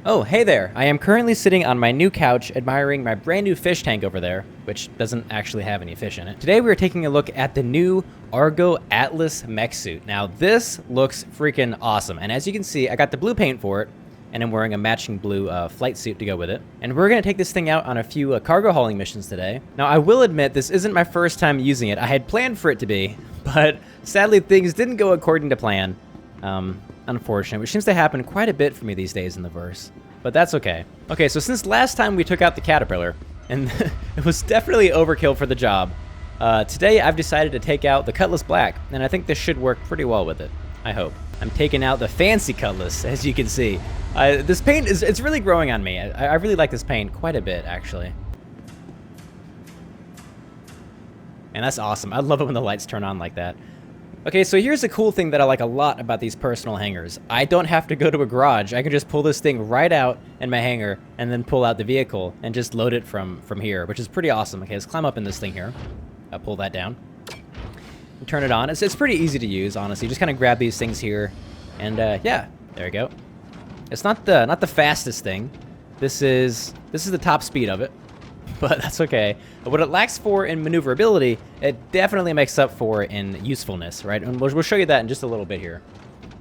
Oh, hey there. I am currently sitting on my new couch admiring my brand new fish tank over there, which doesn't actually have any fish in it. Today we are taking a look at the new ARGO ATLS mech suit. Now this looks freaking awesome, and as you can see, I got the blue paint for it, and I'm wearing a matching blue flight suit to go with it. And we're gonna take this thing out on a few cargo hauling missions today. Now I will admit, this isn't my first time using it. I had planned for it to be, but sadly things didn't go according to plan. Unfortunate, which seems to happen quite a bit for me these days in the verse. But that's okay. Okay, so since last time we took out the caterpillar, and it was definitely overkill for the job, today I've decided to take out the Cutlass Black, and I think this should work pretty well with it. I hope. I'm taking out the fancy Cutlass, as you can see. This paint it's really growing on me. I really like this paint quite a bit, actually. And that's awesome. I love it when the lights turn on like that. Okay, so here's a cool thing that I like a lot about these personal hangars. I don't have to go to a garage. I can just pull this thing right out in my hangar and then pull out the vehicle and just load it from here, which is pretty awesome. Okay, let's climb up in this thing here. I'll pull that down. And turn it on. It's pretty easy to use, honestly. Just kind of grab these things here, and yeah, there we go. It's not the fastest thing. This is the top speed of it, but that's okay. But what it lacks for in maneuverability, it definitely makes up for in usefulness, right? And we'll show you that in just a little bit here.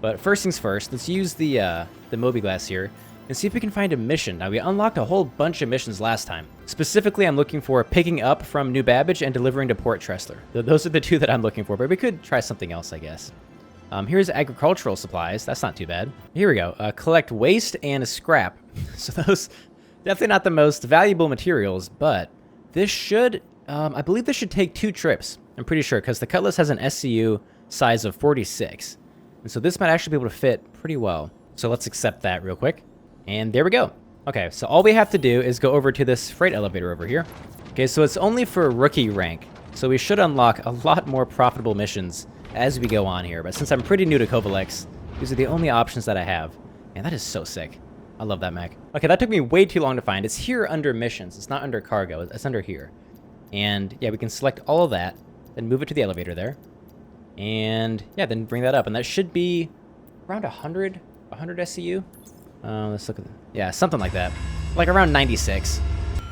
But first things first, let's use the Mobi-Glass here and see if we can find a mission. Now, we unlocked a whole bunch of missions last time. Specifically, I'm looking for picking up from New Babbage and delivering to Port Tressler. Those are the two that I'm looking for, but we could try something else, I guess. Here's agricultural supplies. That's not too bad. Here we go. Collect waste and scrap. So those... definitely not the most valuable materials, but this should, I believe this should take 2 trips. I'm pretty sure, because the Cutlass has an SCU size of 46. And so this might actually be able to fit pretty well. So let's accept that real quick. And there we go. Okay, so all we have to do is go over to this freight elevator over here. Okay, so it's only for rookie rank. So we should unlock a lot more profitable missions as we go on here. But since I'm pretty new to Covalex, these are the only options that I have. And that is so sick. I love that mech. Okay, that took me way too long to find. It's here under missions. It's not under cargo. It's under here. And yeah, we can select all of that, then move it to the elevator there. And yeah, then bring that up. And that should be around 100 SCU. Let's look at yeah, something like that. Like around 96.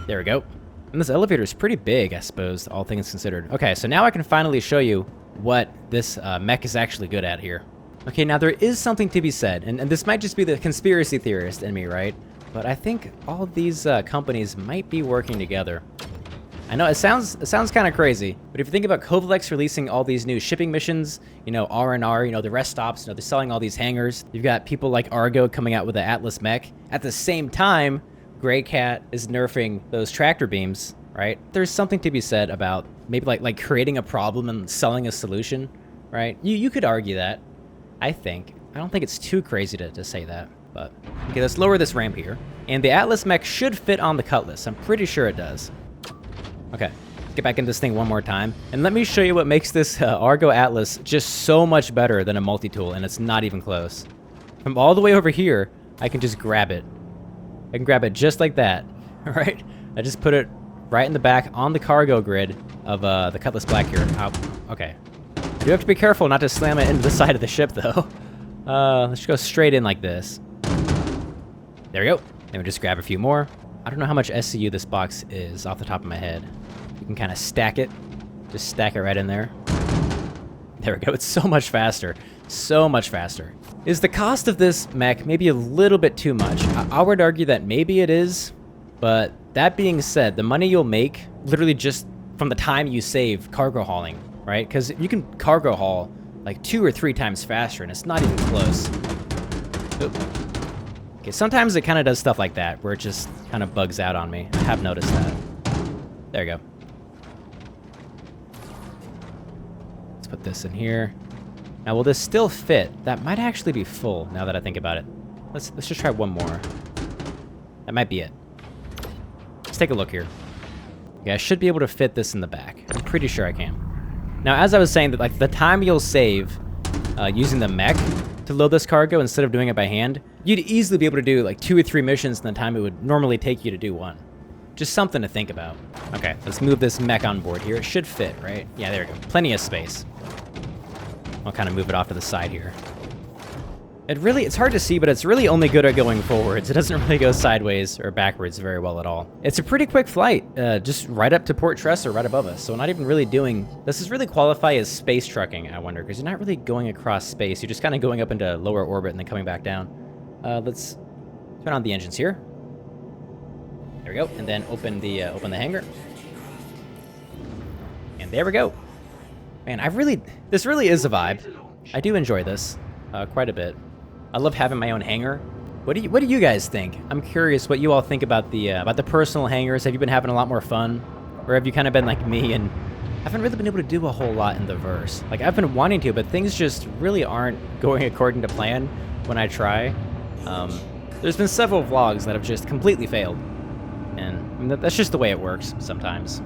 There we go. And this elevator is pretty big, I suppose, all things considered. Okay, so now I can finally show you what this mech is actually good at here. Okay, now there is something to be said, and this might just be the conspiracy theorist in me, right? But I think all of these companies might be working together. I know it sounds kind of crazy, but if you think about Covalex releasing all these new shipping missions, you know, R&R, you know, the rest stops, you know, they're selling all these hangars. You've got people like Argo coming out with the Atlas mech. At the same time, Grey Cat is nerfing those tractor beams, right? There's something to be said about maybe like creating a problem and selling a solution, right? You could argue that. I don't think it's too crazy to say that, but okay, let's lower this ramp here. And the Atlas mech should fit on the Cutlass. I'm pretty sure it does. Okay, let's get back into this thing one more time. And let me show you what makes this ARGO ATLS just so much better than a multi-tool, and it's not even close. From all the way over here, I can just grab it. I can grab it just like that, all right? I just put it right in the back on the cargo grid of the Cutlass Black here. Oh, okay. You have to be careful not to slam it into the side of the ship, though. Let's go straight in like this. There we go. Then we just grab a few more. I don't know how much SCU this box is off the top of my head. You can kind of stack it. Just stack it right in there. There we go. It's so much faster. So much faster. Is the cost of this mech maybe a little bit too much? I would argue that maybe it is. But that being said, the money you'll make literally just from the time you save cargo hauling, right? Because you can cargo haul like 2 or 3 times faster, and it's not even close. Oop. Okay, sometimes it kind of does stuff like that, where it just kind of bugs out on me. I have noticed that. There you go. Let's put this in here. Now, will this still fit? That might actually be full, now that I think about it. Let's just try one more. That might be it. Let's take a look here. Okay, I should be able to fit this in the back. I'm pretty sure I can. Now, as I was saying, that like the time you'll save using the mech to load this cargo instead of doing it by hand, you'd easily be able to do like 2 or 3 missions in the time it would normally take you to do one. Just something to think about. Okay, let's move this mech on board here. It should fit, right? Yeah, there we go. Plenty of space. I'll kind of move it off to the side here. It's hard to see, but it's really only good at going forwards. It doesn't really go sideways or backwards very well at all. It's a pretty quick flight, just right up to Port Tressler, right above us. So not even really doing, does this really qualify as space trucking, I wonder? Because you're not really going across space. You're just kind of going up into lower orbit and then coming back down. Let's turn on the engines here. There we go, and then open the hangar. And there we go. Man, this really is a vibe. I do enjoy this quite a bit. I love having my own hangar. What do you guys think? I'm curious what you all think about the personal hangars. Have you been having a lot more fun, or have you kind of been like me and haven't really been able to do a whole lot in the verse? Like I've been wanting to, but things just really aren't going according to plan when I try. There's been several vlogs that have just completely failed, and I mean, that's just the way it works sometimes.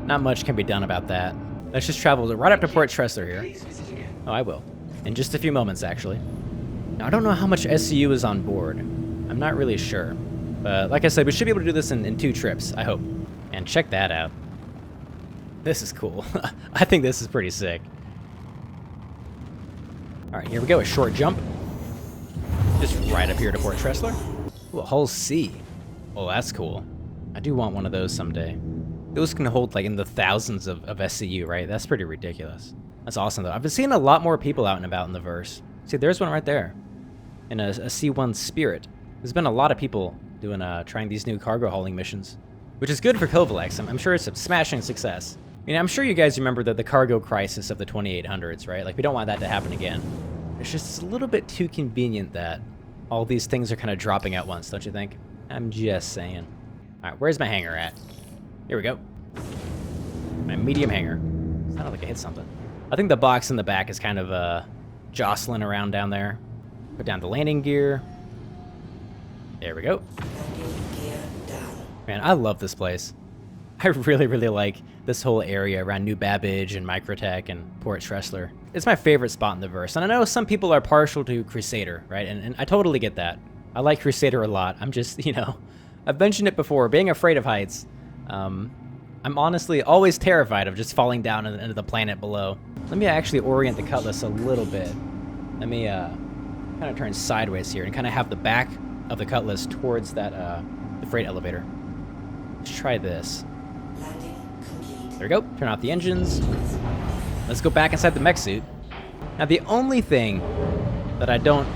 Not much can be done about that. Let's just travel right up to Port Tressler here. Oh, I will. In just a few moments, actually. Now, I don't know how much SCU is on board. I'm not really sure. But like I said, we should be able to do this in 2 trips, I hope. And check that out. This is cool. I think this is pretty sick. Alright, here we go, a short jump. Just right up here to Port Tressler. Ooh, a whole sea. Oh, that's cool. I do want one of those someday. Those can hold like in the thousands of SCU, right? That's pretty ridiculous. That's awesome, though. I've been seeing a lot more people out and about in the verse. See, there's one right there. In a C1 Spirit. There's been a lot of people doing trying these new cargo hauling missions, which is good for Kovalex. I'm sure it's a smashing success. I mean, I'm sure you guys remember the cargo crisis of the 2800s, right? Like, we don't want that to happen again. It's just a little bit too convenient that all these things are kind of dropping at once, don't you think? I'm just saying. All right, where's my hangar at? Here we go. My medium hangar. Sounded like I hit something. I think the box in the back is kind of jostling around down there. Put down the landing gear. There we go. Man, I love this place. I really, really like this whole area around New Babbage and Microtech and Port Tressler. It's my favorite spot in the verse. And I know some people are partial to Crusader, right? And I totally get that. I like Crusader a lot. I'm just, you know, I've mentioned it before, being afraid of heights. I'm honestly always terrified of just falling down into the planet below. Let me actually orient the Cutlass a little bit. Let me kind of turn sideways here and kind of have the back of the Cutlass towards that the freight elevator. Let's try this. There we go. Turn off the engines. Let's go back inside the mech suit. Now, the only thing that I don't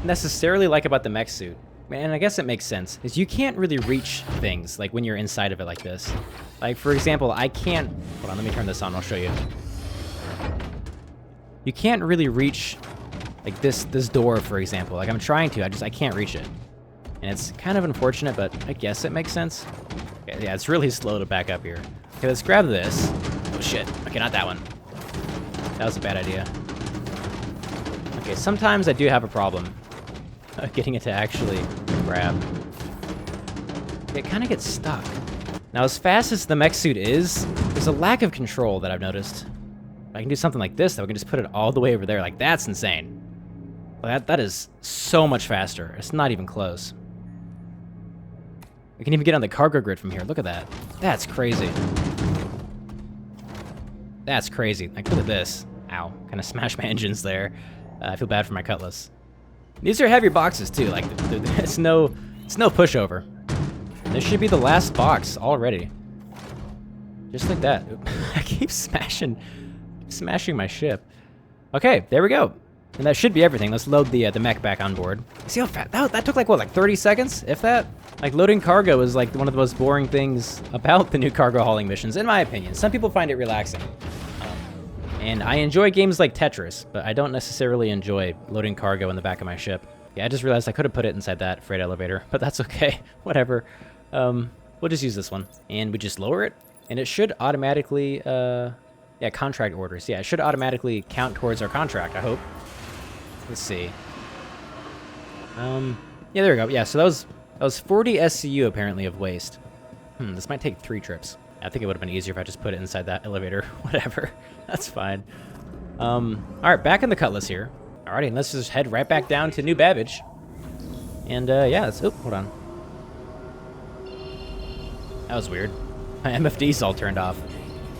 necessarily like about the mech suit, and I guess it makes sense, is you can't really reach things like when you're inside of it like this. Like, for example, I can't... Hold on, let me turn this on. I'll show you. You can't really reach like this door, for example. Like, I'm trying to, I can't reach it. And it's kind of unfortunate, but I guess it makes sense. Okay, yeah, it's really slow to back up here. Okay, let's grab this. Oh, shit. Okay, not that one. That was a bad idea. Okay, sometimes I do have a problem getting it to actually grab. It kind of gets stuck. Now, as fast as the mech suit is, there's a lack of control that I've noticed. If I can do something like this, though, we can just put it all the way over there. Like, that's insane. Well, that is so much faster. It's not even close. We can even get on the cargo grid from here. Look at that. That's crazy. That's crazy. Like, look at this. Ow. Kind of smashed my engines there. I feel bad for my Cutlass. These are heavy boxes, too. Like, it's no pushover. This should be the last box already. Just like that. I keep smashing my ship. Okay, there we go. And that should be everything. Let's load the mech back on board. See how fast that took? Like what, like 30 seconds, if that? Like, loading cargo is like one of the most boring things about the new cargo hauling missions, in my opinion. Some people find it relaxing, and I enjoy games like Tetris, but I don't necessarily enjoy loading cargo in the back of my ship. Yeah, I just realized I could have put it inside that freight elevator, but that's okay. Whatever. We'll just use this one, and we just lower it, and it should automatically, yeah, contract orders. Yeah, it should automatically count towards our contract, I hope. Let's see. Yeah, there we go. Yeah, so that was 40 SCU apparently of waste. This might take 3 trips. I think it would have been easier if I just put it inside that elevator. Whatever. That's fine. All right, back in the Cutlass here. Alrighty, and let's just head right back down to New Babbage. And yeah, let's... Oh, hold on. That was weird. My MFD's all turned off.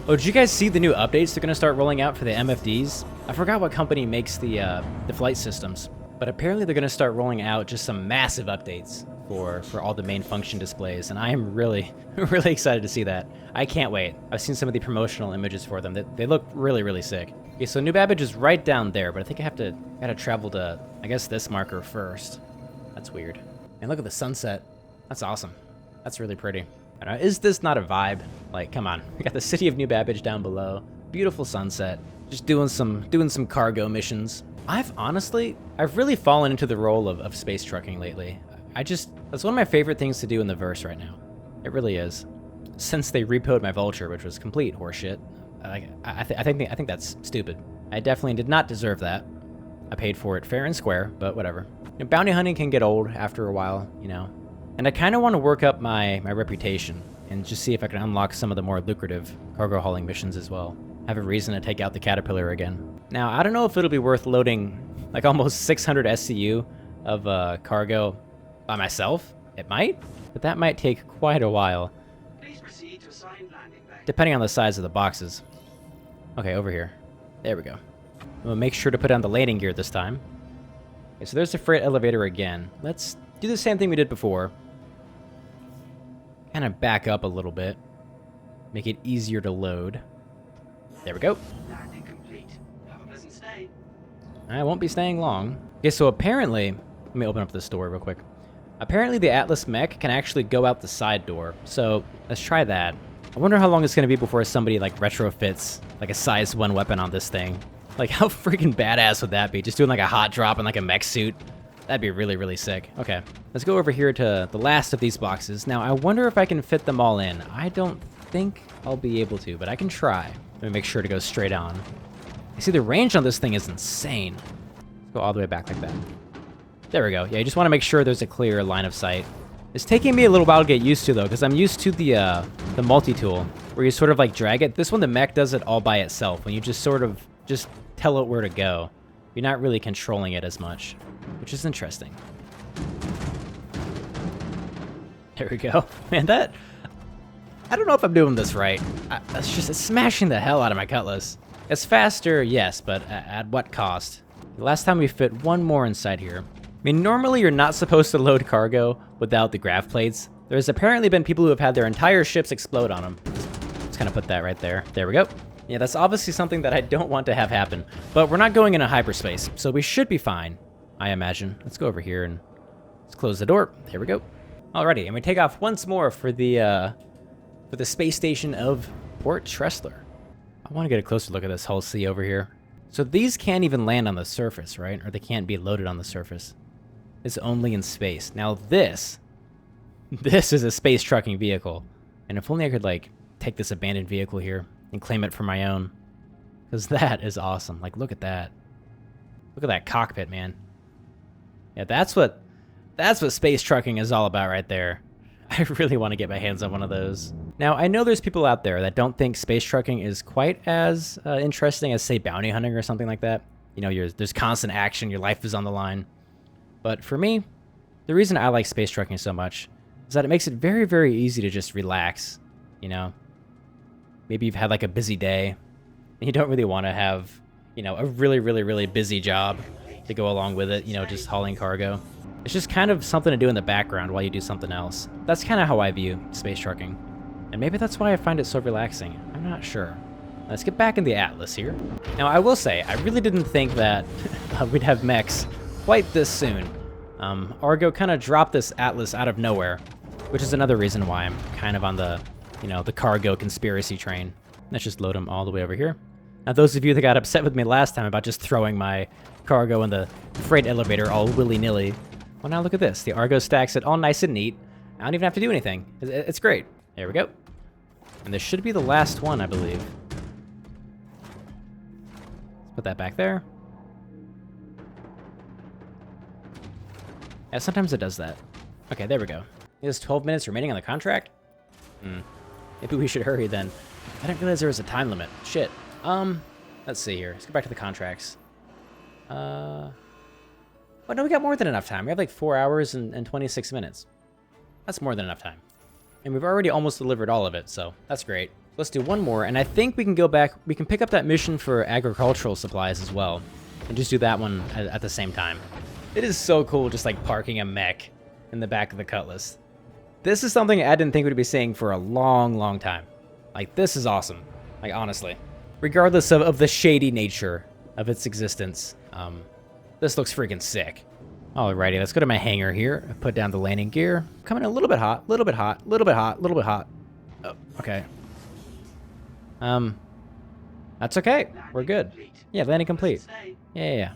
Oh, did you guys see the new updates they're going to start rolling out for the MFDs? I forgot what company makes the flight systems, But apparently they're going to start rolling out just some massive updates for all the main function displays, and I am really, really excited to see that. I can't wait. I've seen some of the promotional images for them. They look really, really sick. Okay, so New Babbage is right down there, but I think I gotta travel to, I guess, this marker first. That's weird. And look at the sunset. That's awesome. That's really pretty. I don't know, is this not a vibe? Like, come on. We got the city of New Babbage down below. Beautiful sunset. Just doing some cargo missions. I've really fallen into the role of space trucking lately. That's one of my favorite things to do in the verse right now. It really is. Since they repoed my Vulture, which was complete horseshit. I think that's stupid. I definitely did not deserve that. I paid for it fair and square, but whatever. You know, bounty hunting can get old after a while, you know. And I kind of want to work up my reputation and just see if I can unlock some of the more lucrative cargo hauling missions as well. Have a reason to take out the Caterpillar again. Now, I don't know if it'll be worth loading like almost 600 SCU of cargo by myself. It might, but that might take quite a while. Please proceed to assigned landing bay. Depending on the size of the boxes. Okay, over here. There we go. We'll make sure to put on the landing gear this time. Okay, so there's the freight elevator again. Let's do the same thing we did before. Kind of back up a little bit. Make it easier to load. There we go. Landing complete. Have a pleasant stay. I won't be staying long. Okay, so apparently... Let me open up this door real quick. Apparently the Atlas mech can actually go out the side door. So, let's try that. I wonder how long it's going to be before somebody, like, retrofits, like, a size 1 weapon on this thing. Like, how freaking badass would that be? Just doing, like, a hot drop in, like, a mech suit. That'd be really, really sick. Okay, let's go over here to the last of these boxes. Now, I wonder if I can fit them all in. I don't think I'll be able to, but I can try. Let me make sure to go straight on. You see, the range on this thing is insane. Let's go all the way back like that. There we go. Yeah, you just want to make sure there's a clear line of sight. It's taking me a little while to get used to, though, because I'm used to the multi-tool, where you sort of, like, drag it. This one, the mech does it all by itself, when you just sort of just tell it where to go. You're not really controlling it as much, which is interesting. There we go. Man, that... I don't know if I'm doing this right. It's smashing the hell out of my Cutlass. It's faster, yes, but at what cost? The last time we fit one more inside here. I mean, normally you're not supposed to load cargo without the grav plates. There's apparently been people who have had their entire ships explode on them. Let's kind of put that right there. There we go. Yeah, that's obviously something that I don't want to have happen. But we're not going into hyperspace, so we should be fine, I imagine. Let's go over here and let's close the door. There we go. Alrighty, and we take off once more for the space station of Port Tressler. I want to get a closer look at this hull C over here. So these can't even land on the surface, right? Or they can't be loaded on the surface. It's only in space. Now this is a space trucking vehicle. And if only I could, like, take this abandoned vehicle here and claim it for my own. Because that is awesome. Like, look at that. Look at that cockpit, man. Yeah, that's what space trucking is all about right there. I really want to get my hands on one of those. Now, I know there's people out there that don't think space trucking is quite as interesting as, say, bounty hunting or something like that. You know, there's constant action, your life is on the line. But for me, the reason I like space trucking so much is that it makes it very, very easy to just relax, you know? Maybe you've had, like, a busy day, and you don't really want to have, you know, a really, really, really busy job to go along with it, you know, just hauling cargo. It's just kind of something to do in the background while you do something else. That's kind of how I view space trucking. And maybe that's why I find it so relaxing. I'm not sure. Let's get back in the Atlas here. Now, I will say, I really didn't think that we'd have mechs quite this soon. Argo kind of dropped this Atlas out of nowhere, which is another reason why I'm kind of on the, you know, the cargo conspiracy train. Let's just load them all the way over here. Now, those of you that got upset with me last time about just throwing my cargo in the freight elevator all willy-nilly, well, now look at this. The Argo stacks it all nice and neat. I don't even have to do anything. It's great. There we go. And this should be the last one, I believe. Let's put that back there. Yeah, sometimes it does that. Okay, there we go. There's 12 minutes remaining on the contract? Maybe we should hurry then. I didn't realize there was a time limit. Shit. Let's see here. Let's go back to the contracts. Oh, no, we got more than enough time. We have like 4 hours and 26 minutes. That's more than enough time. And we've already almost delivered all of it, so that's great. Let's do one more, and I think we can go back. We can pick up that mission for agricultural supplies as well, and just do that one at the same time. It is so cool just like parking a mech in the back of the Cutlass. This is something I didn't think we'd be seeing for a long, long time. Like, this is awesome. Like, honestly. Regardless of the shady nature of its existence, this looks freaking sick. Alrighty, let's go to my hangar here. Put down the landing gear. Coming in a little bit hot, little bit hot, little bit hot, little bit hot. Oh, okay. That's okay. We're good. Yeah, landing complete. Yeah.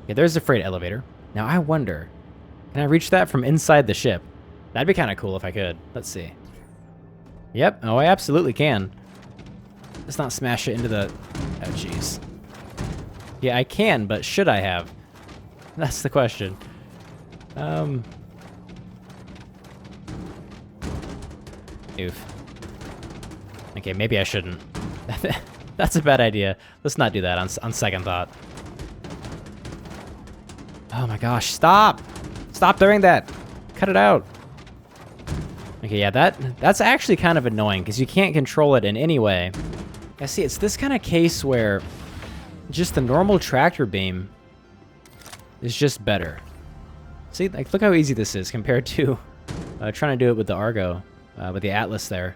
Okay, there's the freight elevator. Now I wonder, can I reach that from inside the ship? That'd be kind of cool if I could. Let's see. Yep. Oh, I absolutely can. Let's not smash it into the... Oh, jeez. Yeah, I can, but should I have? That's the question. Oof. Okay, maybe I shouldn't. That's a bad idea. Let's not do that on second thought. Oh my gosh, stop! Stop doing that! Cut it out! Okay, yeah, that's actually kind of annoying, because you can't control it in any way. I see, it's this kind of case where just the normal tractor beam is just better. See, like, look how easy this is compared to trying to do it with the ARGO, with the Atlas there.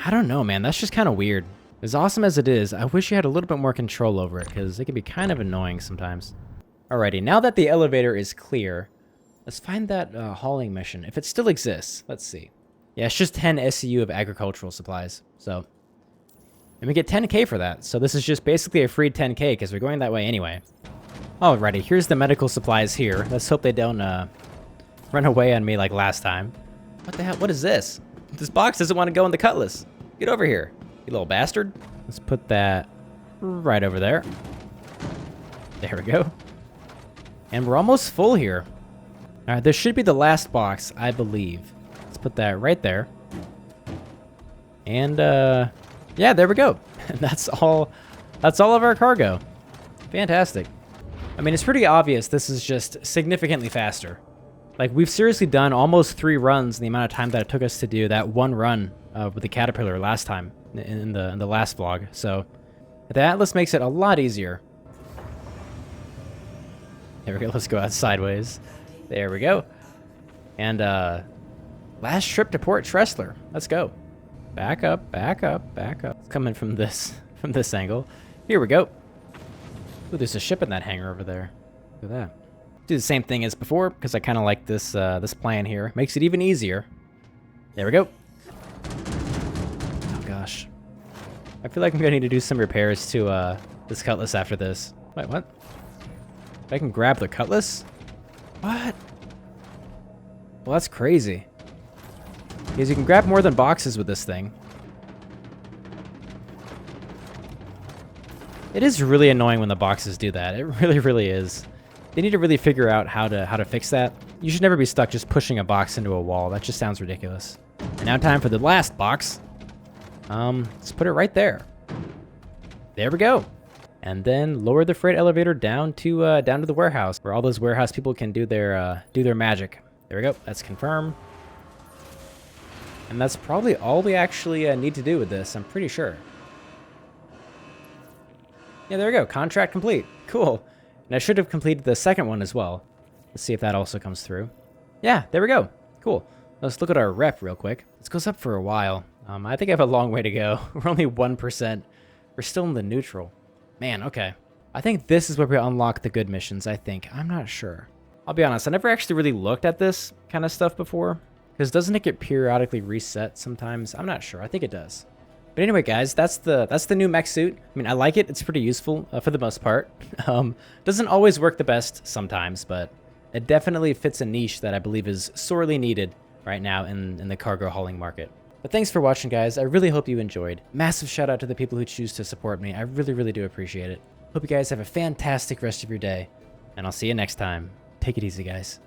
I don't know, man, that's just kind of weird. As awesome as it is, I wish you had a little bit more control over it, because it can be kind of annoying sometimes. Alrighty, now that the elevator is clear, let's find that hauling mission, if it still exists. Let's see. Yeah, it's just 10 SCU of agricultural supplies, so... And we get 10k for that, so this is just basically a free 10k, because we're going that way anyway. Alrighty, here's the medical supplies here. Let's hope they don't run away on me like last time. What the hell? What is this? This box doesn't want to go in the Cutlass. Get over here, you little bastard. Let's put that right over there. There we go. And we're almost full here. Alright, this should be the last box, I believe. Let's put that right there. And, yeah, there we go. That's all of our cargo. Fantastic. I mean, it's pretty obvious this is just significantly faster. Like, we've seriously done almost 3 runs in the amount of time that it took us to do that one run with the Caterpillar last time in the last vlog. So, the Atlas makes it a lot easier. There we go. Let's go out sideways. There we go. And last trip to Port Tressler. Let's go. Back up, back up, back up. It's coming from this angle. Here we go. Ooh, there's a ship in that hangar over there. Look at that. Do the same thing as before because I kind of like this this plan here. Makes it even easier. There we go. Oh gosh. I feel like I'm gonna need to do some repairs to this Cutlass after this. Wait, what? I can grab the Cutlass? What? Well, that's crazy. Because you can grab more than boxes with this thing. It is really annoying when the boxes do that. It really, really is. They need to really figure out how to fix that. You should never be stuck just pushing a box into a wall. That just sounds ridiculous. And now time for the last box. Let's put it right there. There we go. And then lower the freight elevator down to the warehouse where all those warehouse people can do their magic. There we go. That's confirmed. And that's probably all we actually need to do with this, I'm pretty sure. Yeah, there we go. Contract complete. Cool. And I should have completed the second one as well. Let's see if that also comes through. Yeah, there we go. Cool. Let's look at our rep real quick. This goes up for a while. I think I have a long way to go. We're only 1%. We're still in the neutral. Man, okay. I think this is where we unlock the good missions, I think. I'm not sure. I'll be honest, I never actually really looked at this kind of stuff before. Because doesn't it get periodically reset sometimes? I'm not sure. I think it does. But anyway, guys, that's the new mech suit. I mean, I like it. It's pretty useful for the most part. Doesn't always work the best sometimes, but it definitely fits a niche that I believe is sorely needed right now in the cargo hauling market. But thanks for watching, guys. I really hope you enjoyed. Massive shout out to the people who choose to support me. I really, really do appreciate it. Hope you guys have a fantastic rest of your day, and I'll see you next time. Take it easy, guys.